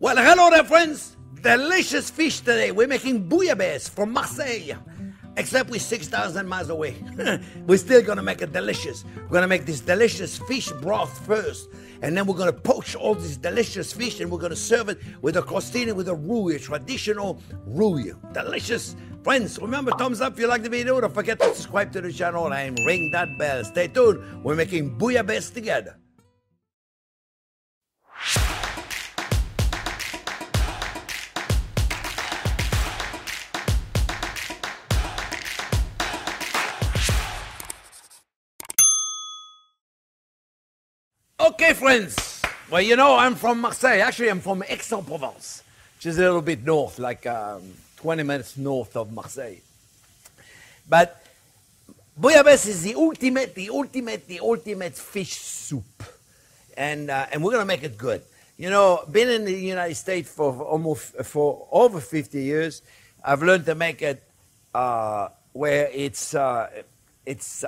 Well, hello there, friends. Delicious fish today. We're making bouillabaisse from Marseille. Except we're 6,000 miles away. We're still gonna make it delicious. We're gonna make this delicious fish broth first. And then we're gonna poach all this delicious fish and we're gonna serve it with a crostini with a roux, a traditional roux. Delicious. Friends, remember, thumbs up if you like the video. Don't forget to subscribe to the channel and ring that bell. Stay tuned. We're making bouillabaisse together. Okay, friends. Well, you know, I'm from Marseille. Actually, I'm from Aix-en-Provence, which is a little bit north, like 20 minutes north of Marseille. But bouillabaisse is the ultimate fish soup. And we're going to make it good. You know, been in the United States for over 50 years. I've learned to make it where it's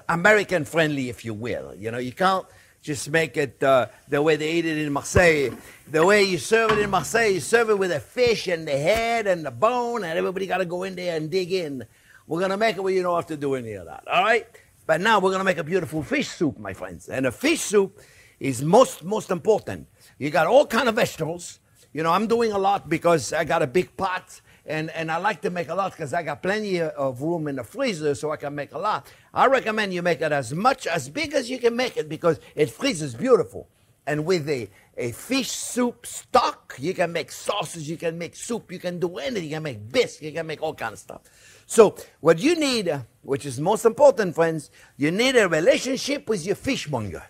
American friendly, if you will. You know, you can't just make it the way they eat it in Marseille. The way you serve it in Marseille, you serve it with the fish and the head and the bone, and everybody got to go in there and dig in. We're going to make it where you don't have to do any of that, all right? But now we're going to make a beautiful fish soup, my friends. And a fish soup is most important. You got all kind of vegetables. You know, I'm doing a lot because I got a big pot. And I like to make a lot because I got plenty of room in the freezer so I can make a lot. I recommend you make it as big as you can make it because it freezes beautiful. And with a fish soup stock, you can make sauces, you can make soup, you can do anything. You can make biscuits, you can make all kind of stuff. So what you need, which is most important, friends, you need a relationship with your fishmonger.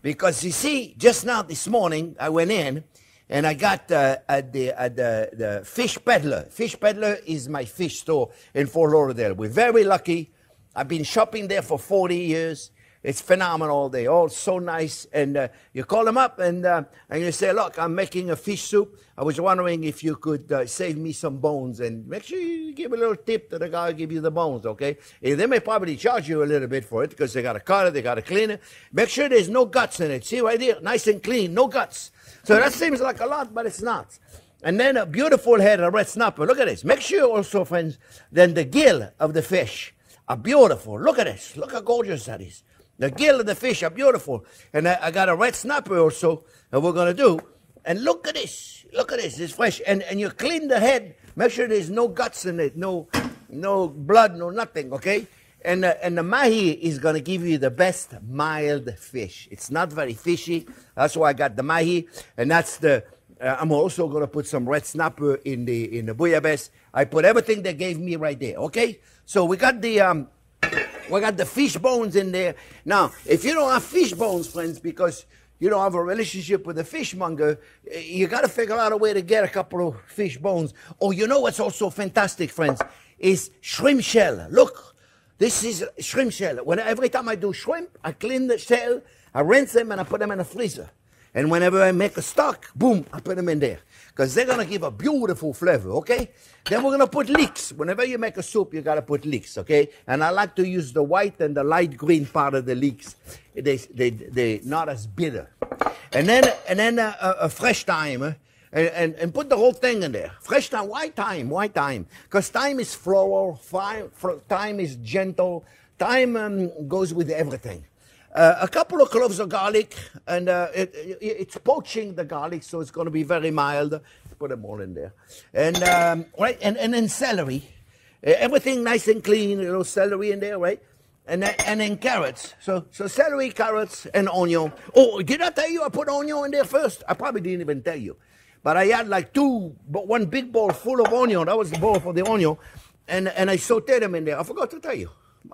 Because you see, just now this morning, I went in, and I got at the Fish Peddler. Fish Peddler is my fish store in Fort Lauderdale. We're very lucky. I've been shopping there for 40 years. It's phenomenal. They're all so nice. And you call them up and you say, look, I'm making a fish soup. I was wondering if you could save me some bones. And make sure you give a little tip to the guy who give you the bones, okay? They may probably charge you a little bit for it because they got to cut it, they got to clean it. Make sure there's no guts in it. See right there? Nice and clean, no guts. So that seems like a lot, but it's not. And then a beautiful head of red snapper. Look at this. Make sure also, friends, then the gill of the fish are beautiful. Look at this. Look how gorgeous that is. The gill of the fish are beautiful. And I got a red snapper also that we're going to do. And look at this. Look at this. It's fresh. And you clean the head. Make sure there's no guts in it. No blood, no nothing, okay? And the mahi is going to give you the best mild fish. It's not very fishy. That's why I got the mahi. And that's the, I'm also going to put some red snapper in the bouillabaisse. I put everything they gave me right there, okay? So we got the fish bones in there. Now, if you don't have fish bones, friends, because you don't have a relationship with the fishmonger, you got to figure out a way to get a couple of fish bones. Oh, you know what's also fantastic, friends, is shrimp shell. Look. This is shrimp shell. Every time I do shrimp, I clean the shell, I rinse them, and I put them in the freezer. And whenever I make a stock, boom, I put them in there. Because they're going to give a beautiful flavor, okay? Then we're going to put leeks. Whenever you make a soup, you got to put leeks, okay? And I like to use the white and the light green part of the leeks. They're not as bitter. And then a fresh thyme. And put the whole thing in there. Fresh thyme, why thyme? Because thyme is floral, thyme is gentle, thyme goes with everything. A couple of cloves of garlic, and it's poaching the garlic, so it's going to be very mild. Put them all in there. And, right, and then celery. Everything nice and clean, you know, celery in there, right? And then carrots. So celery, carrots, and onion. Oh, did I tell you I put onion in there first? I probably didn't even tell you. But I had like one big bowl full of onion. That was the bowl for the onion. And I sauteed them in there. I forgot to tell you.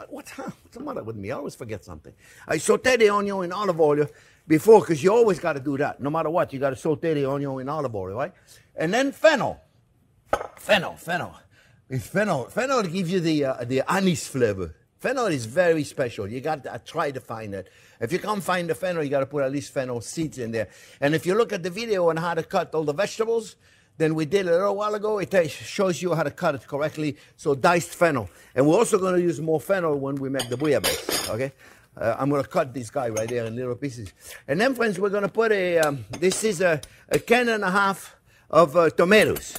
What's the matter with me? I always forget something. I sauteed the onion in olive oil before, because you always got to do that. No matter what, you got to saute the onion in olive oil, right? And then fennel. Fennel. It's fennel. Fennel gives you the anise flavor. Fennel is very special. You got to try to find it. If you can't find the fennel, you got to put at least fennel seeds in there. And if you look at the video on how to cut all the vegetables, then we did a little while ago. It shows you how to cut it correctly. So diced fennel. And we're also going to use more fennel when we make the bouillabaisse, okay? I'm going to cut this guy right there in little pieces. And then, friends, we're going to put this is a can and a half of tomatoes.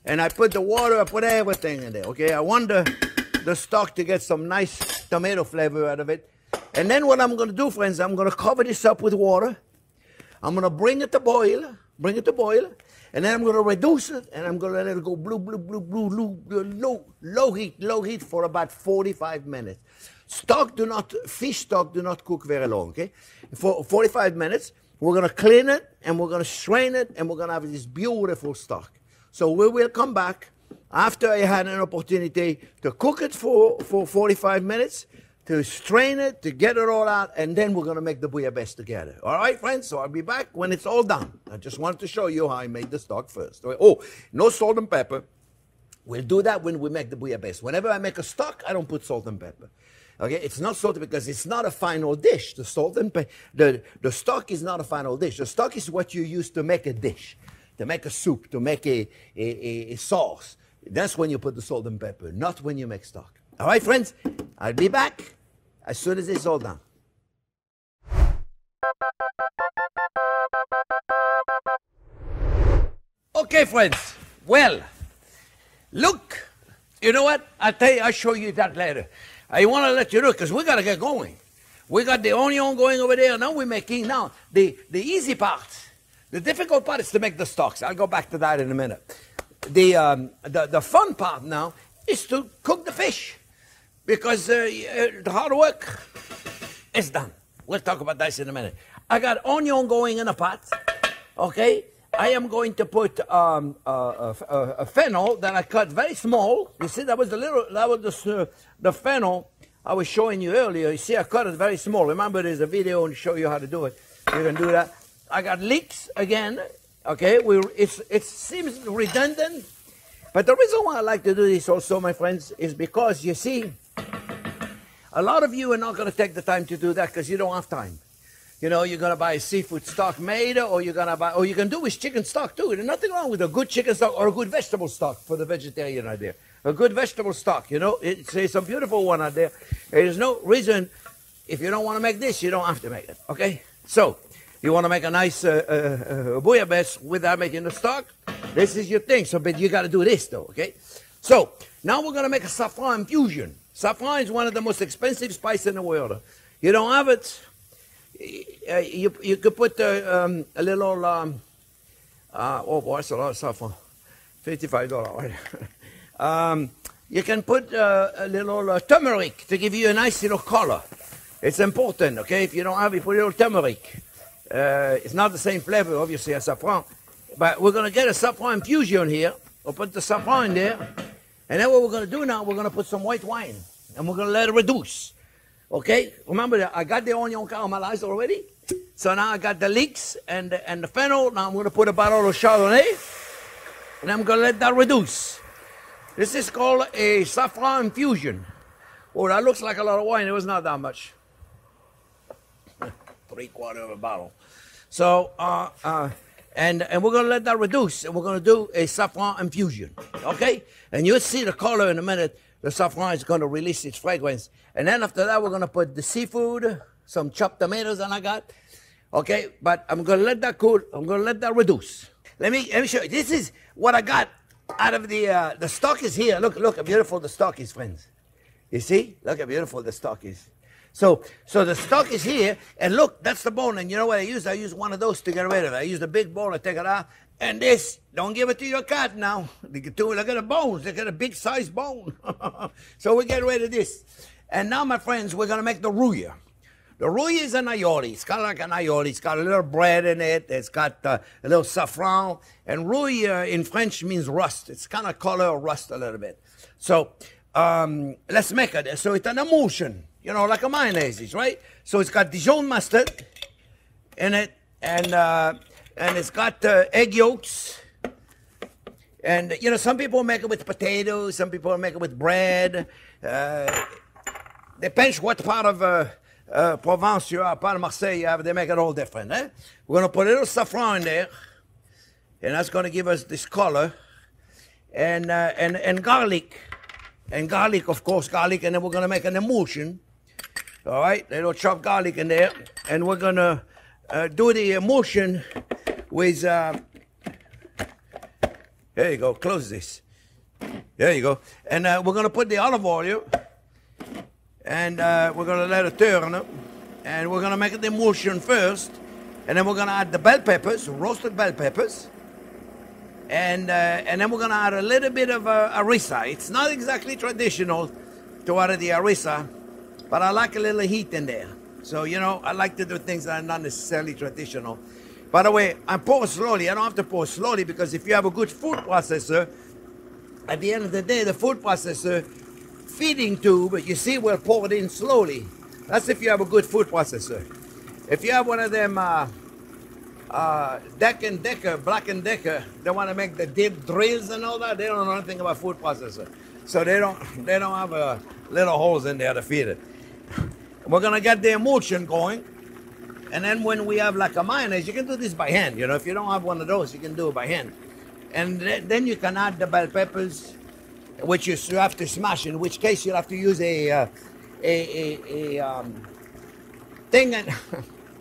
And I put the water, I put everything in there, okay? I want the stock to get some nice tomato flavor out of it. And then what I'm going to do, friends, I'm going to cover this up with water. I'm going to bring it to boil, and then I'm going to reduce it, and I'm going to let it go low heat for about 45 minutes. Fish stock do not cook very long, okay? For 45 minutes, we're going to clean it, and we're going to strain it, and we're going to have this beautiful stock. So we will come back after I had an opportunity to cook it for 45 minutes, to strain it, to get it all out, and then we're going to make the bouillabaisse together. All right, friends? So I'll be back when it's all done. I just wanted to show you how I made the stock first. Oh, no salt and pepper. We'll do that when we make the bouillabaisse. Whenever I make a stock, I don't put salt and pepper. Okay, it's not salty because it's not a final dish. The salt and the stock is not a final dish. The stock is what you use to make a dish, to make a soup, to make a sauce. That's when you put the salt and pepper, not when you make stock. All right, friends? I'll be back as soon as it's all done. Okay, friends. Well, look. You know what? I'll show you that later. I want to let you know because we got to get going. We got the onion going over there. Now we're making the easy part. The difficult part is to make the stocks. I'll go back to that in a minute. The fun part now is to cook the fish. Because the hard work is done. We'll talk about this in a minute. I got onion going in a pot, okay? I am going to put a fennel that I cut very small. You see, that was the fennel I was showing you earlier. You see, I cut it very small. Remember, there's a video to show you how to do it. You can do that. I got leeks again, okay? It seems redundant, but the reason why I like to do this also, my friends, is because, you see, a lot of you are not going to take the time to do that because you don't have time. You know, you're going to buy a seafood stock made, or you're going to buy, or you can do with chicken stock too. There's nothing wrong with a good chicken stock or a good vegetable stock for the vegetarian out there. A good vegetable stock, you know, it's a beautiful one out there. There's no reason, if you don't want to make this, you don't have to make it, okay? So, you want to make a nice bouillabaisse without making the stock, this is your thing. So, but you got to do this though, okay? So, now we're going to make a saffron infusion. Saffron is one of the most expensive spices in the world. You don't have it, you could put a little, oh boy, that's a lot of saffron, $55, right? You can put a little turmeric to give you a nice little color. It's important, okay? If you don't have it, put a little turmeric. It's not the same flavor, obviously, as saffron. But we're going to get a saffron infusion here. We'll put the saffron in there. And then what we're going to do now, we're going to put some white wine. And we're going to let it reduce. Okay? Remember, that I got the onion caramelized already. So now I got the leeks and the fennel. Now I'm going to put a bottle of Chardonnay. And I'm going to let that reduce. This is called a saffron infusion. Oh, that looks like a lot of wine. It was not that much. 3/4 of a bottle. So, and we're going to let that reduce, and we're going to do a saffron infusion, okay? And you'll see the color in a minute. The saffron is going to release its fragrance. And then after that, we're going to put the seafood, some chopped tomatoes that I got, okay? But I'm going to let that cool. I'm going to let that reduce. Let me show you. This is what I got out of the stock is here. Look how beautiful the stock is, friends. You see? Look how beautiful the stock is. So the stock is here, and look, that's the bone. And you know what I use? I use one of those to get rid of it. I use the big bone, I take it out. And this, don't give it to your cat now. Look at the bones. Look at a big size bone. So we get rid of this. And now, my friends, we're going to make the rouille. The rouille is an aioli. It's kind of like an aioli. It's got a little bread in it. It's got a little saffron. And rouille in French means rust. It's kind of color rust a little bit. So let's make it. So it's an emulsion. You know, like a mayonnaise, right? So it's got Dijon mustard in it, and it's got egg yolks. And, you know, some people make it with potatoes, some people make it with bread. Depends what part of Provence you are, part of Marseille you have, they make it all different. Eh? We're going to put a little saffron in there, and that's going to give us this color. And garlic. And garlic, of course, garlic, and then we're going to make an emulsion. All right, little chopped garlic in there, and we're gonna do the emulsion with There you go. Close this. There you go. And we're going to put the olive oil, and we're going to let it turn, and we're going to make the emulsion first, and then we're going to add the bell peppers, roasted bell peppers, and then we're going to add a little bit of harissa. It's not exactly traditional to add the harissa, but I like a little heat in there. So, you know, I like to do things that are not necessarily traditional. By the way, I pour slowly. I don't have to pour slowly because if you have a good food processor, at the end of the day, the food processor feeding tube, you see, will pour it in slowly. That's if you have a good food processor. If you have one of them Black & Decker, they want to make the deep drills and all that, they don't know anything about food processor. So they don't have little holes in there to feed it. We're going to get the emulsion going. And then when we have like a mayonnaise, you can do this by hand. You know, if you don't have one of those, you can do it by hand. And then you can add the bell peppers, which you have to smash, in which case you'll have to use a thing. And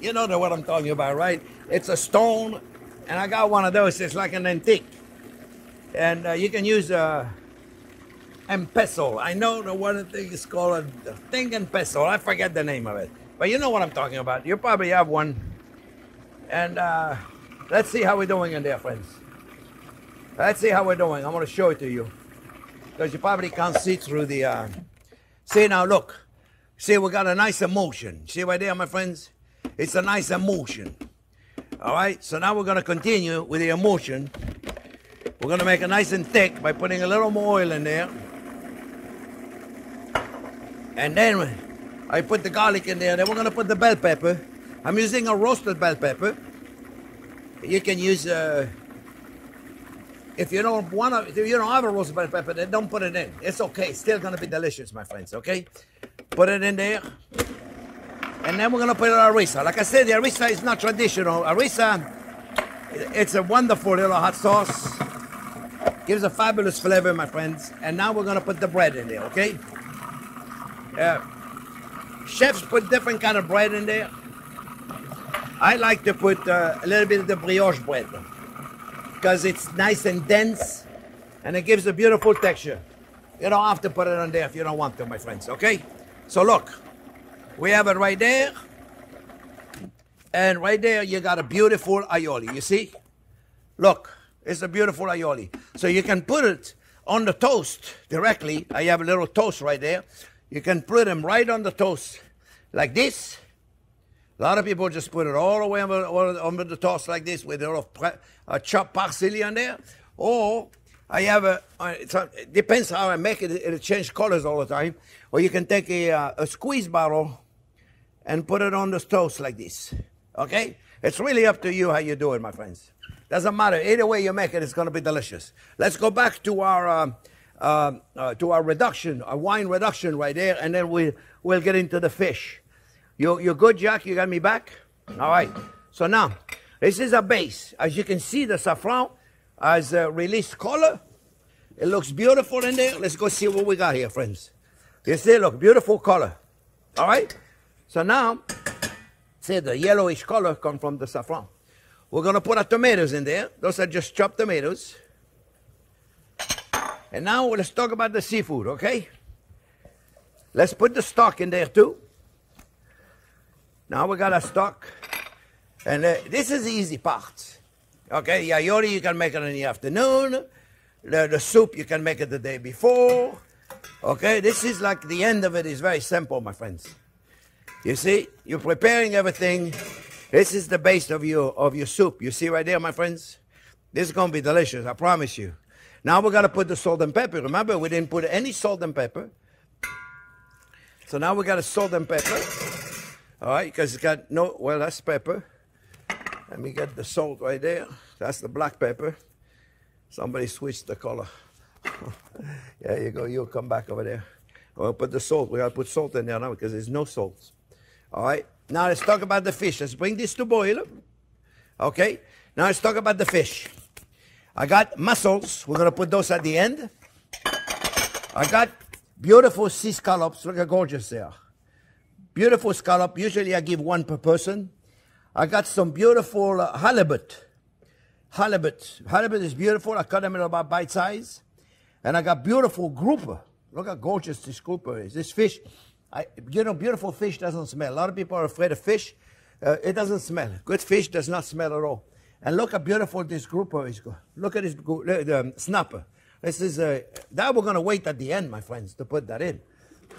you know what I'm talking about, right? It's a stone, and I got one of those. It's like an antique. And you can use a pestle. I know the one thing is called a thing and pestle. I forget the name of it. But you know what I'm talking about. You probably have one. And let's see how we're doing in there, friends. Let's see how we're doing. I'm going to show it to you. Because you probably can't see through the... See now, look. See, we got a nice emulsion. See right there, my friends? It's a nice emulsion. All right? So now we're going to continue with the emulsion. We're going to make it nice and thick by putting a little more oil in there. And then I put the garlic in there. Then we're going to put the bell pepper. I'm using a roasted bell pepper. You can use... if you don't have a roasted bell pepper, then don't put it in. It's okay. It's still going to be delicious, my friends, okay? Put it in there. And then we're going to put harissa. Like I said, the harissa is not traditional. Harissa, it's a wonderful little hot sauce. Gives a fabulous flavor, my friends. And now we're going to put the bread in there, okay? Chefs put different kind of bread in there. I like to put a little bit of the brioche bread because it's nice and dense and it gives a beautiful texture. You don't have to put it on there if you don't want to, my friends, okay? So look, we have it right there. And right there you got a beautiful aioli, you see? Look, it's a beautiful aioli. So you can put it on the toast directly. I have a little toast right there. You can put them right on the toast like this. A lot of people just put it all the way over the toast like this with a little chopped parsley on there. Or I have it depends how I make it. It'll change colors all the time. Or you can take a squeeze bottle and put it on the toast like this. Okay? It's really up to you how you do it, my friends. Doesn't matter. Either way you make it, it's going to be delicious. Let's go back to our reduction, our wine reduction right there, and then we'll get into the fish. You're good, Jack? You got me back? All right. So now, this is a base. As you can see, the saffron has released color. It looks beautiful in there. Let's go see what we got here, friends. You see, look, beautiful color. All right? So now, see, the yellowish color comes from the saffron. We're going to put our tomatoes in there. Those are just chopped tomatoes. And now let's talk about the seafood, okay? Let's put the stock in there too. Now we got our stock. And this is the easy part. Okay, aioli you can make it in the afternoon. The soup you can make it the day before. Okay, this is like the end of it is very simple, my friends. You see, you're preparing everything. This is the base of your soup. You see right there, my friends? This is going to be delicious, I promise you. Now we're going to put the salt and pepper. Remember, we didn't put any salt and pepper. So now we got a salt and pepper. All right, because it's got no, well, that's pepper. Let me get the salt right there. That's the black pepper. Somebody switched the color. There you go. You'll come back over there. We'll put the salt. We got to put salt in there now because there's no salt. All right. Now let's talk about the fish. Let's bring this to boil. Okay. Now let's talk about the fish. I got mussels. We're going to put those at the end. I got beautiful sea scallops. Look how gorgeous they are. Beautiful scallop. Usually I give one per person. I got some beautiful halibut. halibut. Halibut is beautiful. I cut them in about bite size. And I got beautiful grouper. Look how gorgeous this grouper is. This fish, beautiful fish doesn't smell. A lot of people are afraid of fish. It doesn't smell. Good fish does not smell at all. And look how beautiful this grouper is. Look at this snapper. This is that we're going to wait at the end, my friends, to put that in.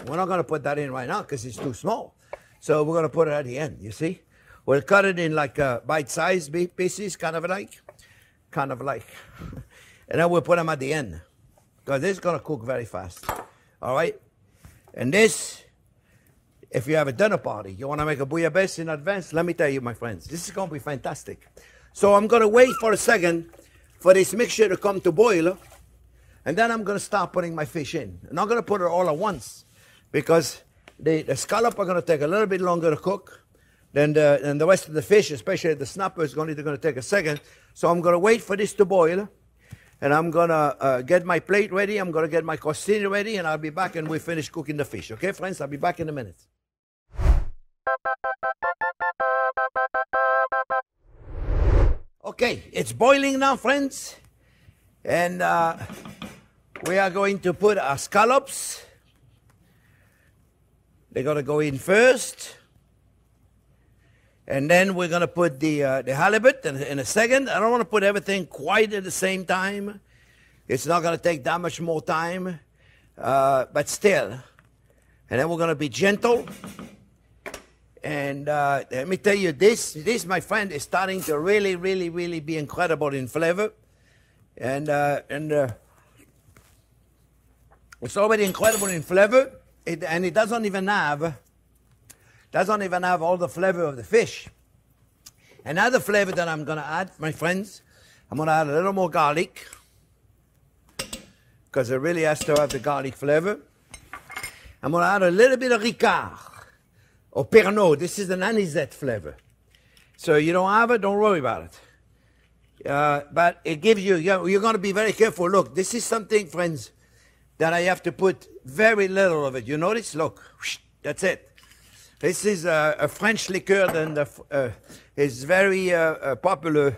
We're not going to put that in right now because it's too small. So we're going to put it at the end, you see. We'll cut it in like bite-sized pieces, kind of like. And then we'll put them at the end. Because this is going to cook very fast. All right? And this, if you have a dinner party, you want to make a bouillabaisse in advance, let me tell you, my friends, this is going to be fantastic. So I'm going to wait for a second for this mixture to come to boil. And then I'm going to start putting my fish in. I'm not going to put it all at once. Because the scallop are going to take a little bit longer to cook than the rest of the fish, especially the snapper is going to take a second. So I'm going to wait for this to boil. And I'm going to get my plate ready. I'm going to get my costini ready. And I'll be back and we finish cooking the fish. Okay, friends? I'll be back in a minute. Okay, it's boiling now, friends. And we are going to put our scallops. They're going to go in first. And then we're going to put the halibut in a second. I don't want to put everything quite at the same time. It's not going to take that much more time. But still. And then we're going to be gentle. And let me tell you, this, my friend, is starting to really, really, really be incredible in flavor. And it's already incredible in flavor. And it doesn't even have all the flavor of the fish. Another flavor that I'm going to add, my friends, I'm going to add a little more garlic. Because it really has to have the garlic flavor. I'm going to add a little bit of Ricard. Or Pernod. This is an anisette flavor. So you don't have it, don't worry about it. But it gives you, you're going to be very careful. Look, this is something, friends, that I have to put very little of it. You notice? Look, that's it. This is a French liqueur that is very popular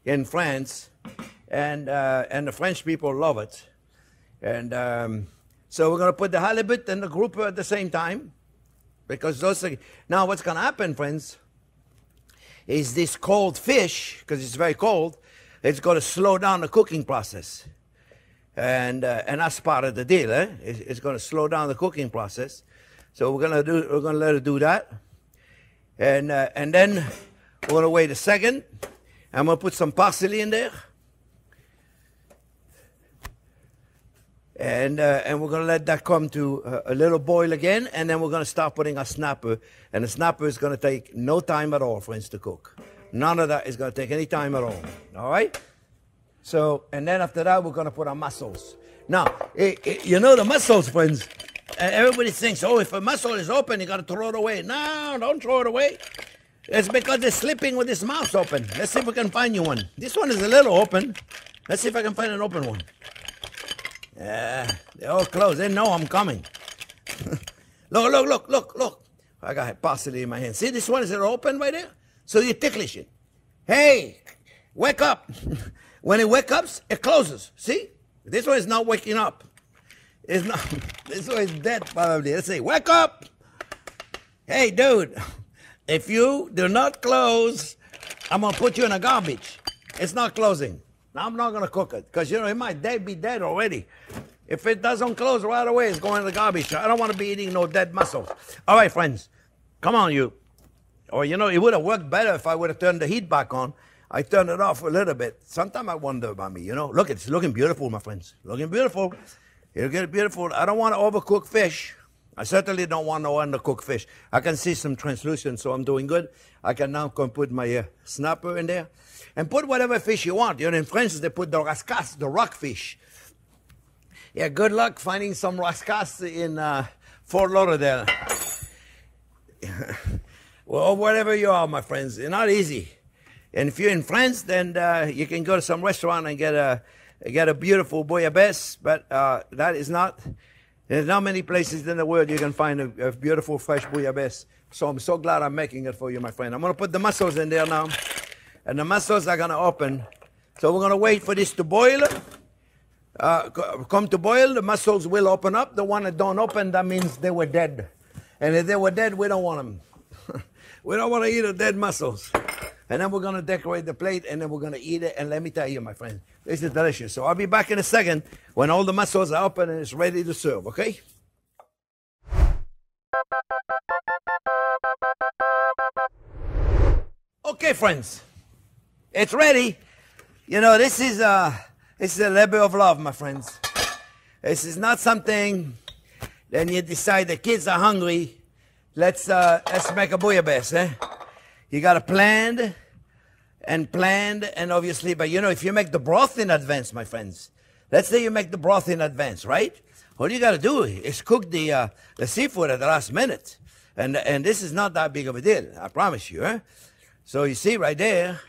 in France, and the French people love it. And so we're going to put the halibut and the grouper at the same time, because those are, now what's going to happen, friends, is this cold fish, because it's very cold, it's going to slow down the cooking process. And that's part of the deal, eh? It's going to slow down the cooking process. So we're going to let it do that. And then we're going to wait a second. I'm going to put some parsley in there. And we're going to let that come to a little boil again. And then we're going to start putting our snapper. And the snapper is going to take no time at all, friends, to cook. None of that is going to take any time at all. All right? So, and then after that, we're going to put our mussels. Now, you know the mussels, friends. Everybody thinks, oh, if a mussel is open, you got to throw it away. No, don't throw it away. It's because they're sleeping with this mouth open. Let's see if we can find you one. This one is a little open. Let's see if I can find an open one. Yeah, they're all closed. They know I'm coming. Look. I got parsley in my hand. See, this one is open right there? So you ticklish it. Hey, wake up. When it wakes up, it closes. See? This one is not waking up. It's not. This one is dead, probably. Let's say, wake up. Hey, dude, if you do not close, I'm going to put you in a garbage. It's not closing. Now, I'm not going to cook it because, you know, it might be dead already. If it doesn't close right away, it's going in the garbage. I don't want to be eating no dead mussels. All right, friends, come on, you. Or, you know, it would have worked better if I would have turned the heat back on. I turned it off a little bit. Sometimes I wonder about me, you know. Look, it's looking beautiful, my friends. Looking beautiful. It'll get beautiful. I don't want to overcook fish. I certainly don't want to undercook fish. I can see some translucent, so I'm doing good. I can now come put my snapper in there. And put whatever fish you want. You know, in France, they put the rascasse, the rockfish. Yeah, good luck finding some rascasse in Fort Lauderdale. Well, wherever you are, my friends, it's not easy. And if you're in France, then you can go to some restaurant and get a beautiful bouillabaisse. But that is not. There's not many places in the world you can find a beautiful fresh bouillabaisse. So I'm so glad I'm making it for you, my friend. I'm going to put the mussels in there now. And the mussels are going to open So we're going to wait for this to boil. Come to boil, the mussels will open up. The one that don't open, that means they were dead. And if they were dead, we don't want them. We don't want to eat the dead mussels. And then we're going to decorate the plate, and then we're going to eat it. And let me tell you, my friend, this is delicious. So I'll be back in a second when all the mussels are open and it's ready to serve, okay? Okay, friends, it's ready. You know, this is a labor of love, my friends. This is not something, then you decide the kids are hungry. Let's make a bouillabaisse, eh? You got to plan, and obviously, but you know, if you make the broth in advance, my friends, let's say you make the broth in advance, right? All you got to do is cook the seafood at the last minute. And this is not that big of a deal, I promise you, eh? So you see right there,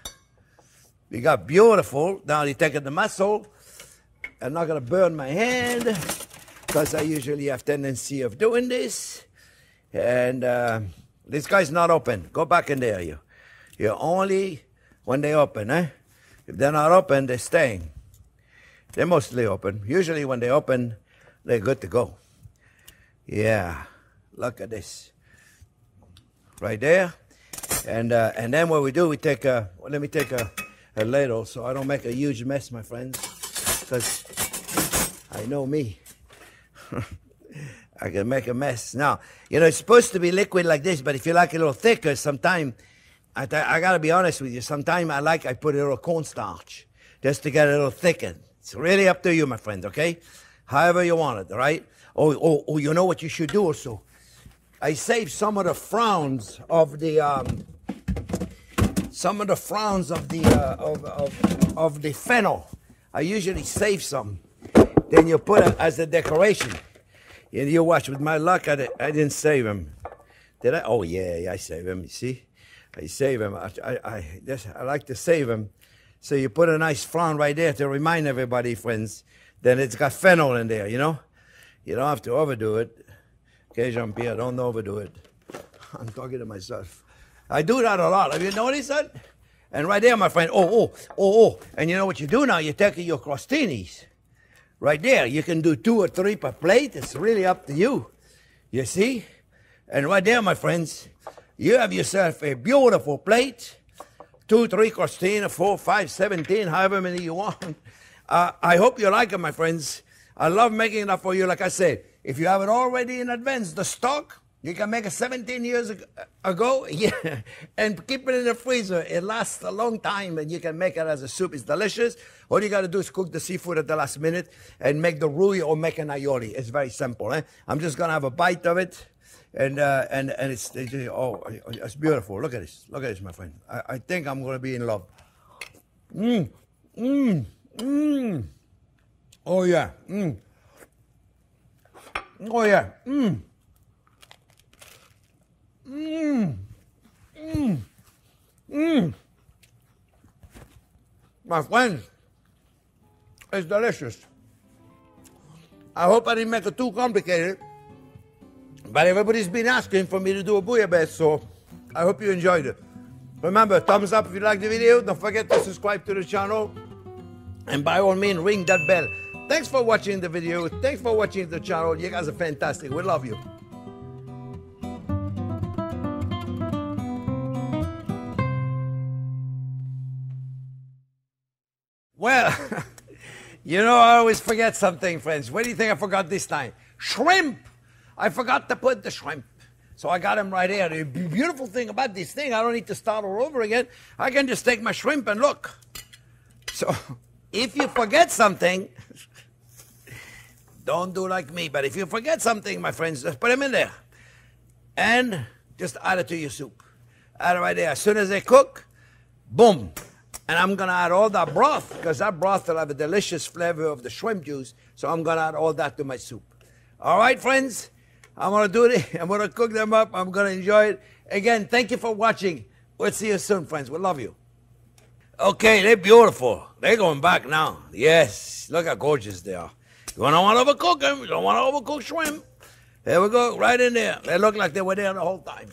we got beautiful. Now you take the mussel. I'm not going to burn my hand because I usually have tendency of doing this. And this guy's not open. Go back in there, you. You're only when they open, eh? If they're not open, they're staying. They're mostly open. Usually when they open, they're good to go. Yeah, look at this. Right there. And then what we do, we take let me take a ladle so I don't make a huge mess, my friends, because I know me. I can make a mess. Now, you know, it's supposed to be liquid like this, but if you like it a little thicker, sometimes, I got to be honest with you, sometimes I put a little cornstarch just to get it a little thicker. It's really up to you, my friend, okay? However you want it, all right? Oh, you know what you should do also? I saved some of the fronds of the of the fennel. I usually save some. Then you put it as a decoration. And you watch, with my luck, I didn't save them. Did I? Oh yeah, I save them. You see, I save them. I like to save them. So you put a nice frond right there to remind everybody, friends, that it's got fennel in there. You know, you don't have to overdo it. Okay, Jean-Pierre, don't overdo it. I'm talking to myself. I do that a lot. Have you noticed that? And right there, my friend, oh. And you know what you do now? You take your crostinis. Right there, you can do 2 or 3 per plate. It's really up to you. You see? And right there, my friends, you have yourself a beautiful plate. 2, 3 crostini, 4, 5, 17, however many you want. I hope you like it, my friends. I love making it up for you, like I said. If you have it already in advance, the stock, you can make it 17 years ago, yeah, and keep it in the freezer. It lasts a long time, and you can make it as a soup. It's delicious. All you got to do is cook the seafood at the last minute and make the roux or make an aioli. It's very simple. Eh? I'm just going to have a bite of it, and it's beautiful. Look at this. Look at this, my friend. I think I'm going to be in love. Oh, yeah. Oh, yeah. My friends, it's delicious. I hope I didn't make it too complicated, but everybody's been asking for me to do a bouillabaisse, so I hope you enjoyed it. Remember, thumbs up if you like the video. Don't forget to subscribe to the channel, and by all means, ring that bell. Thanks for watching the video. Thanks for watching the channel. You guys are fantastic. We love you. Well, you know, I always forget something, friends. What do you think I forgot this time? Shrimp! I forgot to put the shrimp. So I got them right here. The beautiful thing about this thing, I don't need to start all over again. I can just take my shrimp and look. So if you forget something, don't do like me. But if you forget something, my friends, just put them in there. And just add it to your soup. Add it right there. As soon as they cook, boom. And I'm going to add all that broth, because that broth will have a delicious flavor of the shrimp juice. So I'm going to add all that to my soup. All right, friends? I'm going to do it. I'm going to cook them up. I'm going to enjoy it. Again, thank you for watching. We'll see you soon, friends. We love you. Okay, they're beautiful. They're going back now. Yes. Look how gorgeous they are. You don't want to overcook them. You don't want to overcook shrimp. There we go. Right in there. They look like they were there the whole time.